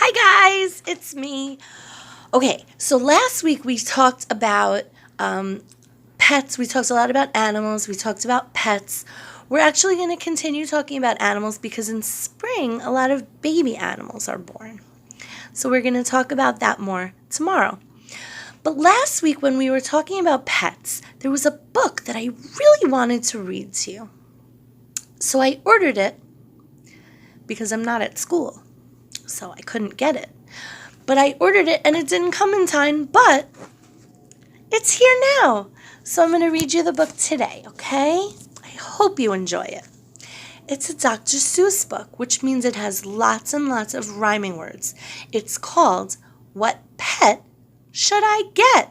Hi guys, it's me. Okay, so last week we talked about pets. We talked a lot about animals. We talked about pets. We're actually going to continue talking about animals because in spring a lot of baby animals are born. So we're going to talk about that more tomorrow. But last week when we were talking about pets, there was a book that I really wanted to read to you. So I ordered it because I'm not at school. So I couldn't get it. But I ordered it and it didn't come in time, but it's here now. So I'm going to read you the book today, okay? I hope you enjoy it. It's a Dr. Seuss book, which means it has lots and lots of rhyming words. It's called What Pet Should I Get?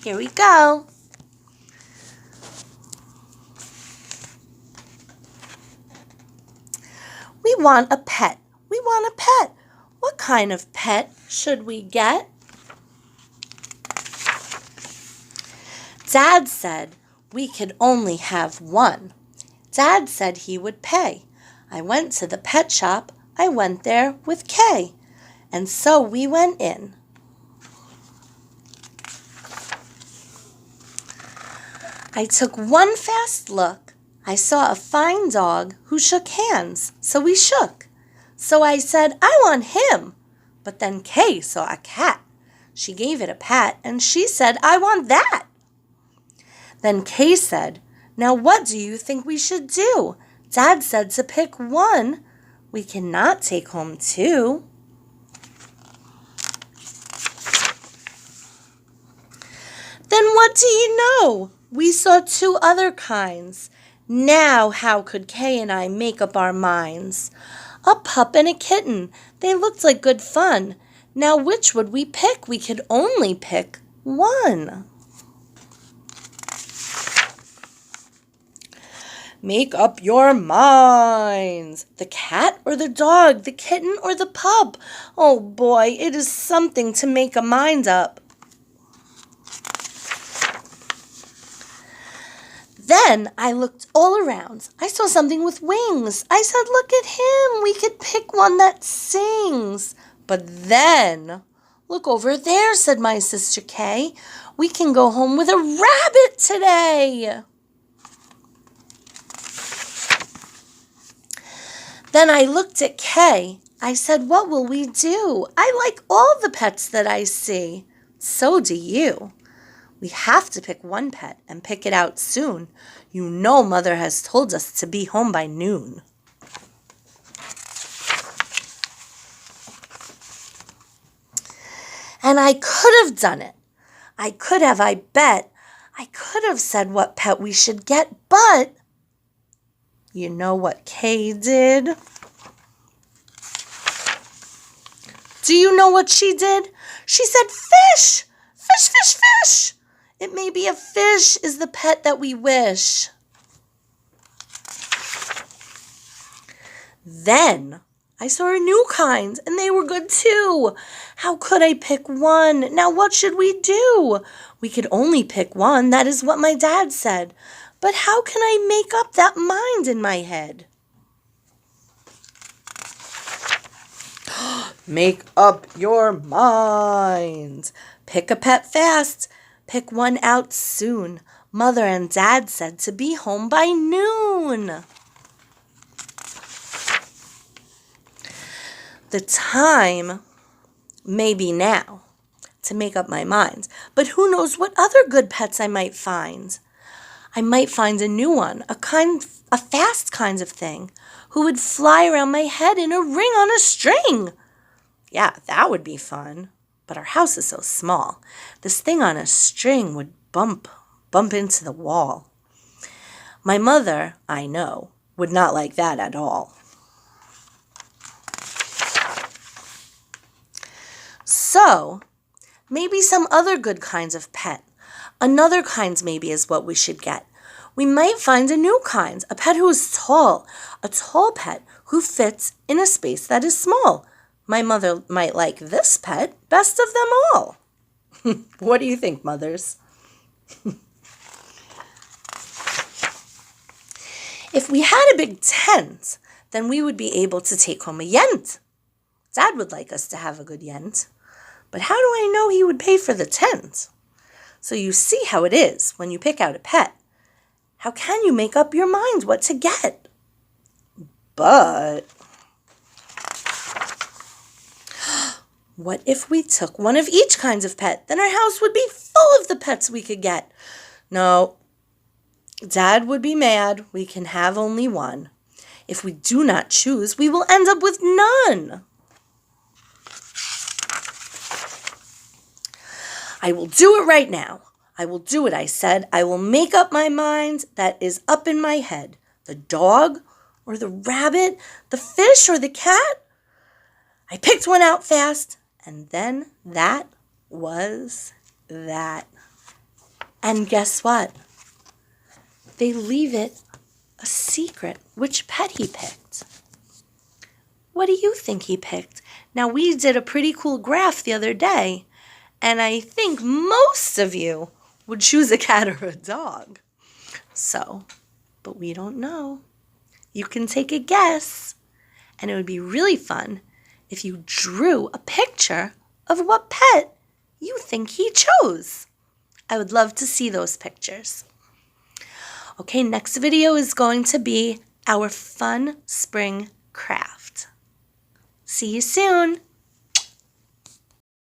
Here we go. We want a pet. We want a pet. What kind of pet should we get? Dad said we could only have one. Dad said he would pay. I went to the pet shop. I went there with Kay. And so we went in. I took one fast look. I saw a fine dog who shook hands, so we shook. So I said, I want him. But then Kay saw a cat. She gave it a pat, and she said, I want that. Then Kay said, now what do you think we should do? Dad said to pick one. We cannot take home two. Then what do you know? We saw two other kinds. Now how could Kay and I make up our minds? A pup and a kitten. They looked like good fun. Now which would we pick? We could only pick one. Make up your minds. The cat or the dog, the kitten or the pup? Oh boy, it is something to make a mind up. Then I looked all around. I saw something with wings. I said, look at him. We could pick one that sings. But then, look over there, said my sister Kay. We can go home with a rabbit today. Then I looked at Kay. I said, what will we do? I like all the pets that I see. So do you. We have to pick one pet and pick it out soon. You know Mother has told us to be home by noon. And I could have done it. I could have, I bet. I could have said what pet we should get, but you know what Kay did? Do you know what she did? She said, fish! Fish, fish, fish! It may be a fish is the pet that we wish. Then I saw a new kind, and they were good too. How could I pick one? Now what should we do? We could only pick one. That is what my dad said. But how can I make up that mind in my head? Make up your mind. Pick a pet fast. Pick one out soon. Mother and Dad said to be home by noon. The time may be now to make up my mind, but who knows what other good pets I might find. I might find a new one, a fast kind of thing, who would fly around my head in a ring on a string. Yeah, that would be fun. But our house is so small. This thing on a string would bump into the wall. My mother, I know, would not like that at all. So, maybe some other good kinds of pet. Another kind maybe is what we should get. We might find a new kind, a pet who is tall, a tall pet who fits in a space that is small. My mother might like this pet best of them all. What do you think, mothers? If we had a big tent, then we would be able to take home a yent. Dad would like us to have a good yent. But how do I know he would pay for the tent? So you see how it is when you pick out a pet. How can you make up your mind what to get? But what if we took one of each kind of pet? Then our house would be full of the pets we could get. No, Dad would be mad. We can have only one. If we do not choose, we will end up with none. I will do it right now. I will do it, I said. I will make up my mind that is up in my head. The dog or the rabbit, the fish or the cat? I picked one out fast, and then that was that. And guess what? They leave it a secret which pet he picked. What do you think he picked? Now, we did a pretty cool graph the other day, and I think most of you would choose a cat or a dog. So, but we don't know. You can take a guess, and it would be really fun if you drew a picture of what pet you think he chose. I would love to see those pictures. Okay, next video is going to be our fun spring craft. See you soon.